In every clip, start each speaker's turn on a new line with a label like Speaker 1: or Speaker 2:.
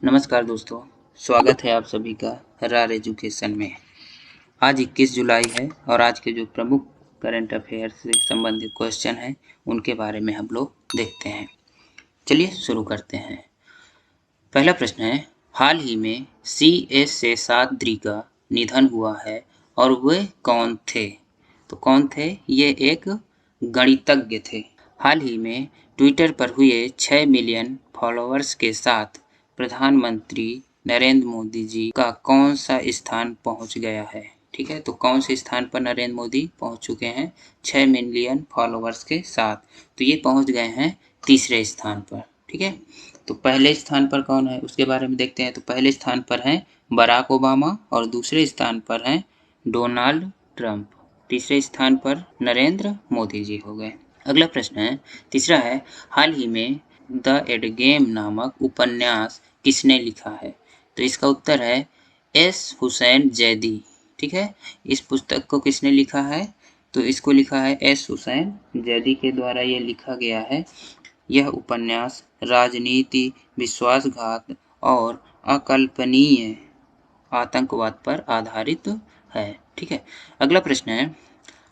Speaker 1: नमस्कार दोस्तों, स्वागत है आप सभी का रार एजुकेशन में। आज 21 जुलाई है और आज के जो प्रमुख करंट अफेयर से संबंधित क्वेश्चन हैं उनके बारे में हम लोग देखते हैं। चलिए शुरू करते हैं। पहला प्रश्न है, हाल ही में CS शेषाद्रि का निधन हुआ है और वे कौन थे? तो कौन थे? ये एक गणितज्ञ थे। हाल ही में ट्विटर पर हुए 6 मिलियन फॉलोअर्स के साथ प्रधानमंत्री नरेंद्र मोदी जी का कौन सा स्थान पहुंच गया है? ठीक है, तो कौन से स्थान पर नरेंद्र मोदी पहुंच चुके हैं 6 मिलियन फॉलोअर्स के साथ? तो ये पहुंच गए हैं तीसरे स्थान पर। ठीक है, तो पहले स्थान पर कौन है उसके बारे में देखते हैं। तो पहले स्थान पर हैं बराक ओबामा और दूसरे स्थान पर हैं डोनाल्ड ट्रंप। तीसरे स्थान पर नरेंद्र मोदी जी हो गए। अगला प्रश्न है, तीसरा है, हाल ही में द एड गेम नामक उपन्यास किसने लिखा है? तो इसका उत्तर है एस हुसैन जैदी। ठीक है, इस पुस्तक को किसने लिखा है? तो इसको लिखा है एस हुसैन जैदी के द्वारा ये लिखा गया है। यह उपन्यास राजनीति, विश्वासघात और अकल्पनीय आतंकवाद पर आधारित है। ठीक है, अगला प्रश्न है,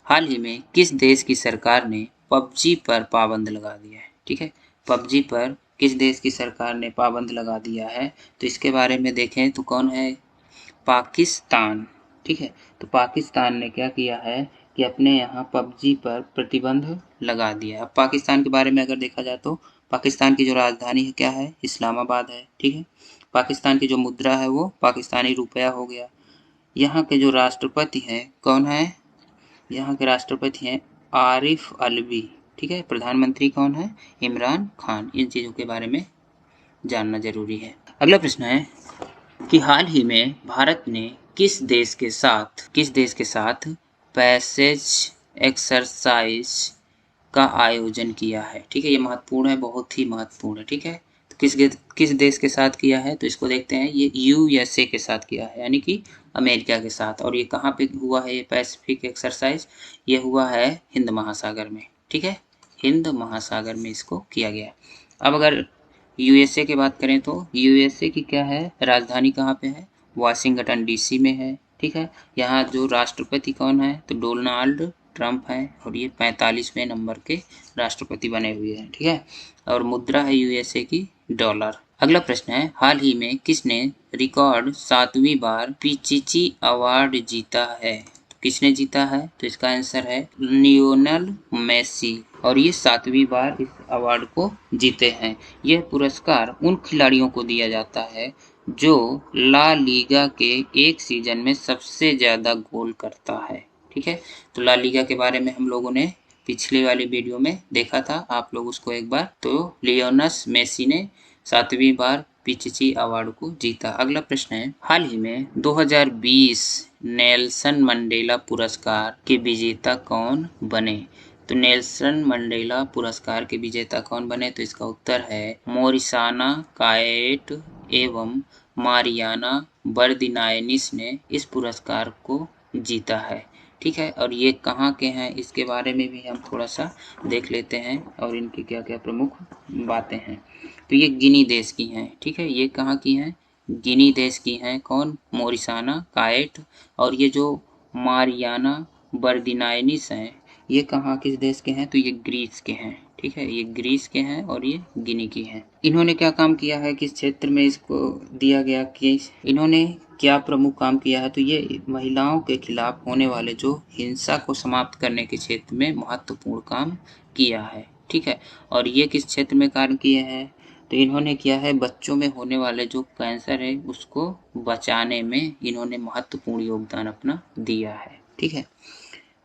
Speaker 1: हाल ही में किस देश की सरकार ने पबजी पर पाबंद लगा दिया है? ठीक है, पबजी पर किस देश की सरकार ने पाबंद लगा दिया है? तो इसके बारे में देखें तो कौन है? पाकिस्तान। ठीक है, तो पाकिस्तान ने क्या किया है कि अपने यहाँ पबजी पर प्रतिबंध लगा दिया। अब पाकिस्तान के बारे में अगर देखा जाए तो पाकिस्तान की जो राजधानी है क्या है? इस्लामाबाद है। ठीक है, पाकिस्तान की जो मुद्रा है वो पाकिस्तानी रुपया हो गया। यहाँ के जो राष्ट्रपति हैं कौन है? यहाँ के राष्ट्रपति हैं आरिफ अलवी। ठीक है, प्रधानमंत्री कौन है? इमरान खान। इन चीज़ों के बारे में जानना जरूरी है। अगला प्रश्न है कि हाल ही में भारत ने किस देश के साथ पैसेज एक्सरसाइज का आयोजन किया है? ठीक है, ये महत्वपूर्ण है, बहुत ही महत्वपूर्ण है। ठीक है, तो किस देश के साथ किया है? तो इसको देखते हैं। ये USA के साथ किया है, यानी कि अमेरिका के साथ। और ये कहाँ पे हुआ है ये पैसिफिक एक्सरसाइज? ये हुआ है हिंद महासागर में। ठीक है, हिंद महासागर में इसको किया गया। अब अगर USA की बात करें तो USA की क्या है राजधानी, कहाँ पे है? वाशिंगटन DC में है। ठीक है, यहाँ जो राष्ट्रपति कौन है? तो डोनाल्ड ट्रंप है और ये 45वें नंबर के राष्ट्रपति बने हुए हैं। ठीक है, और मुद्रा है USA की डॉलर। अगला प्रश्न है, हाल ही में किसने रिकॉर्ड 7वीं बार पिचिची अवार्ड जीता है? किसने जीता है? तो इसका आंसर है लियोनेल मेसी, और ये 7वीं बार इस अवार्ड को जीते हैं। यह पुरस्कार उन खिलाड़ियों को दिया जाता है जो ला लीगा के एक सीजन में सबसे ज्यादा गोल करता है। ठीक है, तो ला लीगा के बारे में हम लोगों ने पिछले वाली वीडियो में देखा था, आप लोग उसको एक बार। तो लियोनस मेसी ने 7वीं बार पिचिची अवार्ड को जीता। अगला प्रश्न है, हाल ही में 2020 नेल्सन मंडेला पुरस्कार के विजेता कौन बने? तो नेल्सन मंडेला पुरस्कार के विजेता कौन बने? तो इसका उत्तर है मोरिसाना कायेट एवं मारियाना बर्दिनायनिस ने इस पुरस्कार को जीता है। ठीक है, और ये कहाँ के हैं इसके बारे में भी हम थोड़ा सा देख लेते हैं और इनकी क्या क्या प्रमुख बातें हैं। तो ये गिनी देश की हैं। ठीक है, ये कहाँ की हैं? गिनी देश की हैं। कौन? मोरिसाना कायेट। और ये जो मारियाना बर्दिनायनिस हैं ये कहाँ किस देश के हैं? तो ये ग्रीस के हैं। ठीक है, ये ग्रीस के हैं और ये गिनी की हैं। इन्होंने क्या काम किया है, किस क्षेत्र में इसको दिया गया, कि इन्होंने क्या प्रमुख काम किया है? तो ये महिलाओं के खिलाफ होने वाले जो हिंसा को समाप्त करने के क्षेत्र में महत्वपूर्ण काम किया है। ठीक है, और ये किस क्षेत्र में कार्य किए हैं? तो इन्होंने किया है बच्चों में होने वाले जो कैंसर है उसको बचाने में इन्होंने महत्वपूर्ण योगदान अपना दिया है। ठीक है,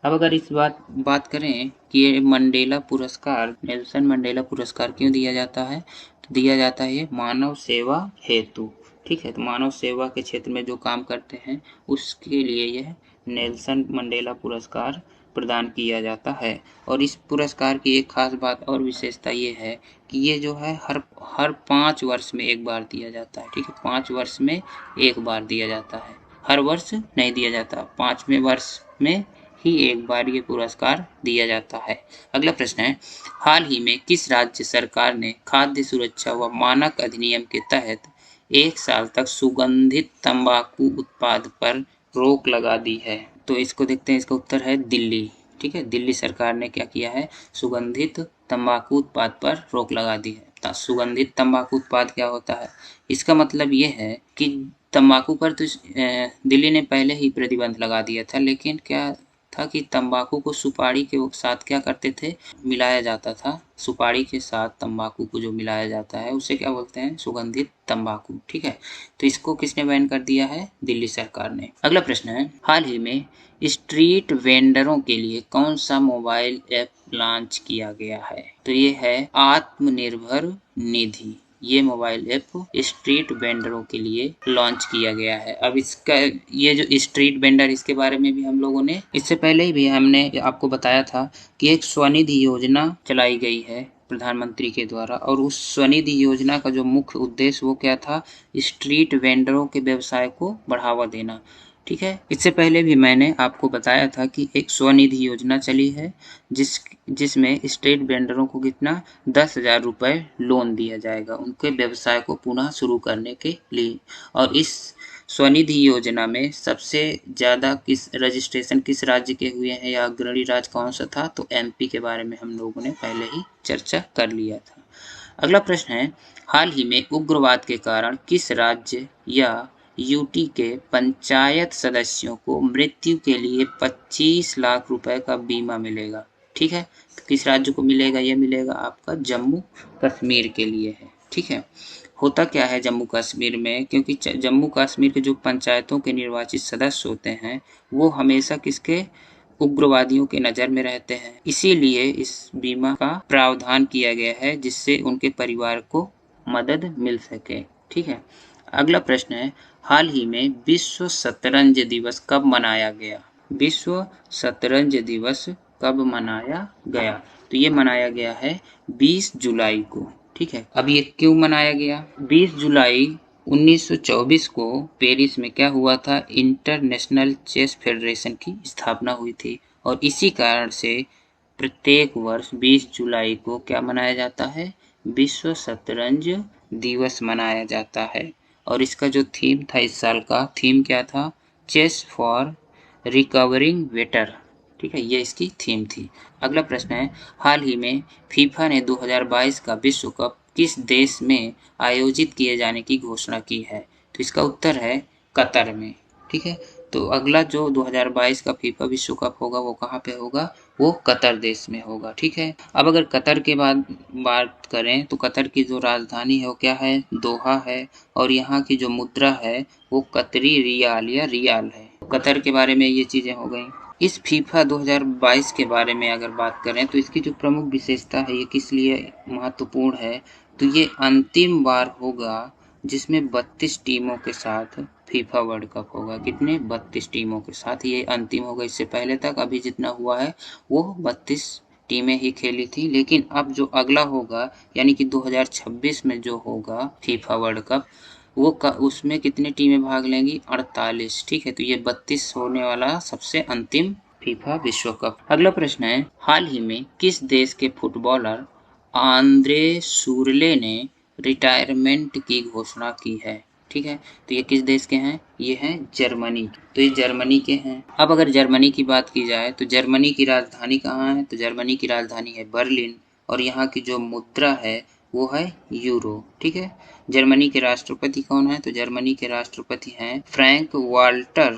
Speaker 1: अब अगर इस बात करें कि ये मंडेला पुरस्कार, नेल्सन मंडेला पुरस्कार क्यों दिया जाता है? तो दिया जाता है ये मानव सेवा हेतु। ठीक है, तो मानव सेवा के क्षेत्र में जो काम करते हैं उसके लिए यह नेल्सन मंडेला पुरस्कार प्रदान किया जाता है। और इस पुरस्कार की एक खास बात और विशेषता ये है कि ये जो है हर 5 वर्ष में एक बार दिया जाता है। ठीक है, 5 वर्ष में एक बार दिया जाता है, हर वर्ष नहीं दिया जाता। 5वें वर्ष में ही एक बार ये पुरस्कार दिया जाता है। अगला प्रश्न है, हाल ही में किस राज्य सरकार ने खाद्य सुरक्षा व मानक अधिनियम के तहत 1 साल तक सुगंधित तंबाकू उत्पाद पर रोक लगा दी है? तो इसको देखते हैं, इसका उत्तर है दिल्ली। ठीक है, दिल्ली सरकार ने क्या किया है, सुगंधित तंबाकू उत्पाद पर रोक लगा दी है। सुगंधित तंबाकू उत्पाद क्या होता है? इसका मतलब ये है कि तंबाकू पर तो दिल्ली ने पहले ही प्रतिबंध लगा दिया था, लेकिन क्या था कि तंबाकू को सुपारी के साथ क्या करते थे, मिलाया जाता था। सुपारी के साथ तंबाकू को जो मिलाया जाता है उसे क्या बोलते हैं, सुगंधित तंबाकू। ठीक है, तो इसको किसने बैन कर दिया है, दिल्ली सरकार ने। अगला प्रश्न है, हाल ही में स्ट्रीट वेंडरों के लिए कौन सा मोबाइल ऐप लॉन्च किया गया है? तो ये है आत्मनिर्भर निधि। ये मोबाइल ऐप स्ट्रीट वेंडरों के लिए लॉन्च किया गया है। अब इसका ये जो स्ट्रीट वेंडर, इसके बारे में भी हम लोगों ने इससे पहले ही भी हमने आपको बताया था कि एक स्वनिधि योजना चलाई गई है प्रधानमंत्री के द्वारा, और उस स्वनिधि योजना का जो मुख्य उद्देश्य वो क्या था, स्ट्रीट वेंडरों के व्यवसाय को बढ़ावा देना। ठीक है, इससे पहले भी मैंने आपको बताया था कि एक स्वनिधि योजना चली है जिसमें स्ट्रीट वेंडरों को कितना 10,000 रुपये लोन दिया जाएगा उनके व्यवसाय को पुनः शुरू करने के लिए। और इस स्वनिधि योजना में सबसे ज़्यादा रजिस्ट्रेशन किस राज्य के हुए हैं या अग्रणी राज्य कौन सा था, तो एमपी के बारे में हम लोगों ने पहले ही चर्चा कर लिया था। अगला प्रश्न है, हाल ही में उग्रवाद के कारण किस राज्य या यूटी के पंचायत सदस्यों को मृत्यु के लिए 25 लाख रुपए का बीमा मिलेगा? ठीक है, तो किस राज्य को मिलेगा, यह मिलेगा आपका जम्मू कश्मीर के लिए है। ठीक है, होता क्या है जम्मू कश्मीर में, क्योंकि जम्मू कश्मीर के जो पंचायतों के निर्वाचित सदस्य होते हैं वो हमेशा किसके, उग्रवादियों के नज़र में रहते हैं, इसीलिए इस बीमा का प्रावधान किया गया है जिससे उनके परिवार को मदद मिल सके। ठीक है, अगला प्रश्न है, हाल ही में विश्व शतरंज दिवस कब मनाया गया? विश्व शतरंज दिवस कब मनाया गया? तो ये मनाया गया है 20 जुलाई को। ठीक है, अब ये क्यों मनाया गया? 20 जुलाई 1924 को पेरिस में क्या हुआ था, इंटरनेशनल चेस फेडरेशन की स्थापना हुई थी, और इसी कारण से प्रत्येक वर्ष 20 जुलाई को क्या मनाया जाता है, विश्व शतरंज दिवस मनाया जाता है। और इसका जो थीम था, इस साल का थीम क्या था, चेस फॉर रिकवरिंग वेटर। ठीक है, ये इसकी थीम थी। अगला प्रश्न है, हाल ही में फीफा ने 2022 का विश्व कप किस देश में आयोजित किए जाने की घोषणा की है? तो इसका उत्तर है कतर में। ठीक है, तो अगला जो 2022 का फीफा विश्व कप होगा वो कहाँ पे होगा, वो कतर देश में होगा। ठीक है, अब अगर कतर के बाद बात करें तो कतर की जो राजधानी है वो क्या है, दोहा है, और यहाँ की जो मुद्रा है वो कतरी रियाल या रियाल है। कतर के बारे में ये चीज़ें हो गई। इस फीफा 2022 के बारे में अगर बात करें तो इसकी जो प्रमुख विशेषता है, ये किस लिए महत्वपूर्ण है, तो ये अंतिम बार होगा जिसमें 32 टीमों के साथ फीफा वर्ल्ड कप होगा। कितने, 32 टीमों के साथ, ये अंतिम होगा। इससे पहले तक अभी जितना हुआ है वो 32 टीमें ही खेली थी, लेकिन अब जो अगला होगा यानी कि 2026 में जो होगा फीफा वर्ल्ड कप, वो उसमें कितनी टीमें भाग लेंगी, 48। ठीक है, तो ये 32 होने वाला सबसे अंतिम फीफा विश्व कप। अगला प्रश्न है, हाल ही में किस देश के फुटबॉलर आंद्रे सूरले ने रिटायरमेंट की घोषणा की है? ठीक है, तो ये किस देश के हैं, ये हैं जर्मनी। तो ये जर्मनी के हैं। अब अगर जर्मनी की बात की जाए तो जर्मनी की राजधानी कहाँ है, तो जर्मनी की राजधानी है बर्लिन, और यहाँ की जो मुद्रा है वो है यूरो। ठीक है, जर्मनी के राष्ट्रपति कौन है, तो जर्मनी के राष्ट्रपति हैं Frank Walter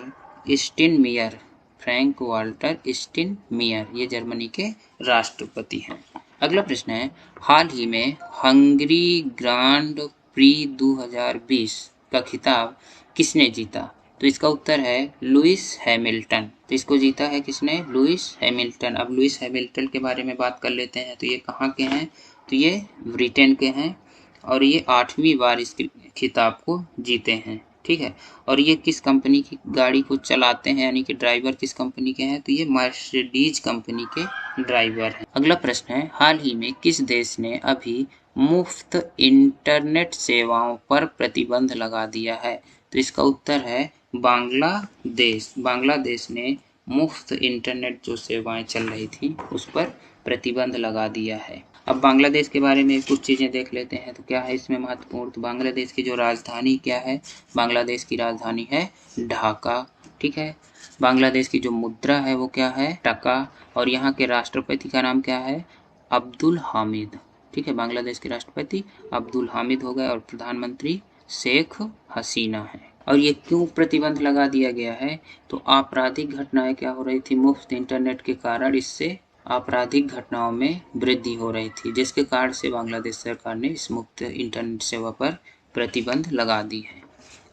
Speaker 1: Steinmeier. Frank Walter Steinmeier, ये जर्मनी के राष्ट्रपति हैं। अगला प्रश्न है, हाल ही में हंगरी ग्रांड प्री 2020 का खिताब किसने जीता? तो इसका उत्तर है लुइस हैमिल्टन। तो इसको जीता है किसने, लुइस हैमिल्टन। अब लुइस हैमिल्टन के बारे में बात कर लेते हैं, तो ये कहाँ के हैं, तो ये ब्रिटेन के हैं, और ये 8वीं बार इस खिताब को जीते हैं। ठीक है, और ये किस कंपनी की गाड़ी को चलाते हैं, यानी कि ड्राइवर किस कंपनी के हैं, तो ये मर्सिडीज कंपनी के ड्राइवर हैं। अगला प्रश्न है, हाल ही में किस देश ने अभी मुफ्त इंटरनेट सेवाओं पर प्रतिबंध लगा दिया है? तो इसका उत्तर है बांग्लादेश। बांग्लादेश ने मुफ्त इंटरनेट जो सेवाएं चल रही थी उस पर प्रतिबंध लगा दिया है। अब बांग्लादेश के बारे में कुछ चीज़ें देख लेते हैं। तो क्या है इसमें महत्वपूर्ण, तो बांग्लादेश की जो राजधानी क्या है, बांग्लादेश की राजधानी है ढाका, ठीक है। बांग्लादेश की जो मुद्रा है वो क्या है, टका, और यहाँ के राष्ट्रपति का नाम क्या है, अब्दुल हामिद, ठीक है। बांग्लादेश के राष्ट्रपति अब्दुल हामिद हो गए और प्रधानमंत्री शेख हसीना है। और ये क्यों प्रतिबंध लगा दिया गया है, तो आपराधिक घटनाएं क्या हो रही थी, मुफ्त इंटरनेट के कारण इससे आपराधिक घटनाओं में वृद्धि हो रही थी, जिसके कारण से बांग्लादेश सरकार ने इस मुफ्त इंटरनेट सेवा पर प्रतिबंध लगा दी है।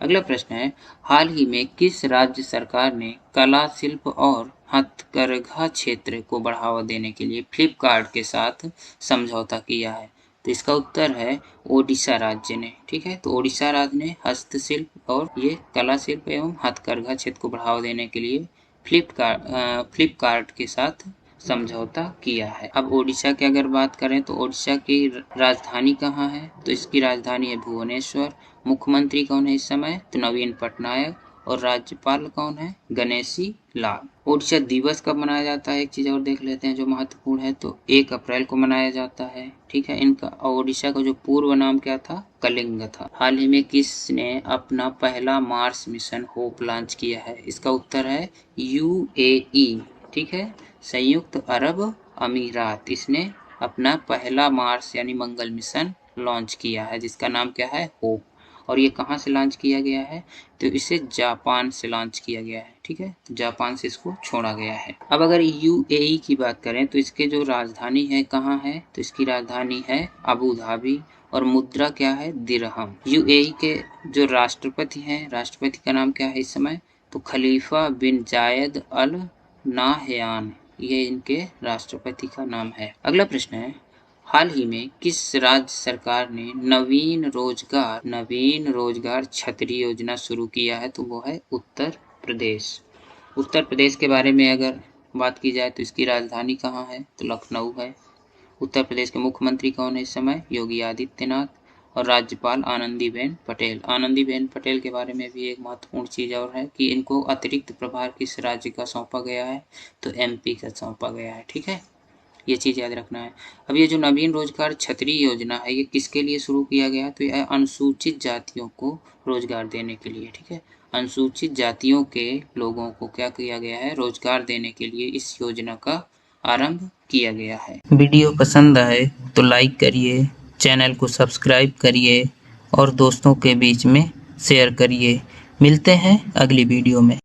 Speaker 1: अगला प्रश्न है, हाल ही में किस राज्य सरकार ने कला, शिल्प और हथकरघा क्षेत्र को बढ़ावा देने के लिए फ्लिपकार्ट के साथ समझौता किया है, तो इसका उत्तर है ओडिशा राज्य ने, ठीक है। तो ओडिशा राज्य ने हस्तशिल्प और ये कला, शिल्प एवं हथकरघा क्षेत्र को बढ़ावा देने के लिए फ्लिपकार्ट के साथ समझौता किया है। अब ओडिशा की अगर बात करें तो ओडिशा की राजधानी कहाँ है, तो इसकी राजधानी है भुवनेश्वर। मुख्यमंत्री कौन है इस समय, तो नवीन पटनायक, और राज्यपाल कौन है, गणेशी लाल। ओडिशा दिवस कब मनाया जाता है, एक चीज और देख लेते हैं जो महत्वपूर्ण है, तो 1 अप्रैल को मनाया जाता है, ठीक है। इनका ओडिशा का जो पूर्व नाम क्या था, कलिंग था। हाल ही में किसने अपना पहला मार्स मिशन होप लॉन्च किया है, इसका उत्तर है UAE, ठीक है, संयुक्त अरब अमीरात। इसने अपना पहला मार्स यानी मंगल मिशन लॉन्च किया है, जिसका नाम क्या है, होप। और ये कहाँ से लॉन्च किया गया है, तो इसे जापान से लॉन्च किया गया है, ठीक है। तो जापान से इसको छोड़ा गया है। अब अगर UAE की बात करें तो इसके जो राजधानी है कहाँ है, तो इसकी राजधानी है अबू धाबी, और मुद्रा क्या है, दिरहम। UAE के जो राष्ट्रपति हैं, राष्ट्रपति का नाम क्या है इस समय, तो खलीफा बिन जायद अल नाहयान, ये इनके राष्ट्रपति का नाम है। अगला प्रश्न है, हाल ही में किस राज्य सरकार ने नवीन रोजगार छतरी योजना शुरू किया है, तो वो है उत्तर प्रदेश। उत्तर प्रदेश के बारे में अगर बात की जाए तो इसकी राजधानी कहाँ है, तो लखनऊ है। उत्तर प्रदेश के मुख्यमंत्री कौन है इस समय, योगी आदित्यनाथ, और राज्यपाल आनंदीबेन पटेल। आनंदीबेन पटेल के बारे में भी एक महत्वपूर्ण चीज़ और है कि इनको अतिरिक्त प्रभार किस राज्य का सौंपा गया है, तो MP का सौंपा गया है, ठीक है। ये चीज़ याद रखना है। अब ये जो नवीन रोजगार छतरी योजना है ये किसके लिए शुरू किया गया, तो यह अनुसूचित जातियों को रोजगार देने के लिए, ठीक है। अनुसूचित जातियों के लोगों को क्या किया गया है, रोजगार देने के लिए इस योजना का आरंभ किया गया है। वीडियो पसंद आए तो लाइक करिए, चैनल को सब्सक्राइब करिए और दोस्तों के बीच में शेयर करिए। मिलते हैं अगली वीडियो में।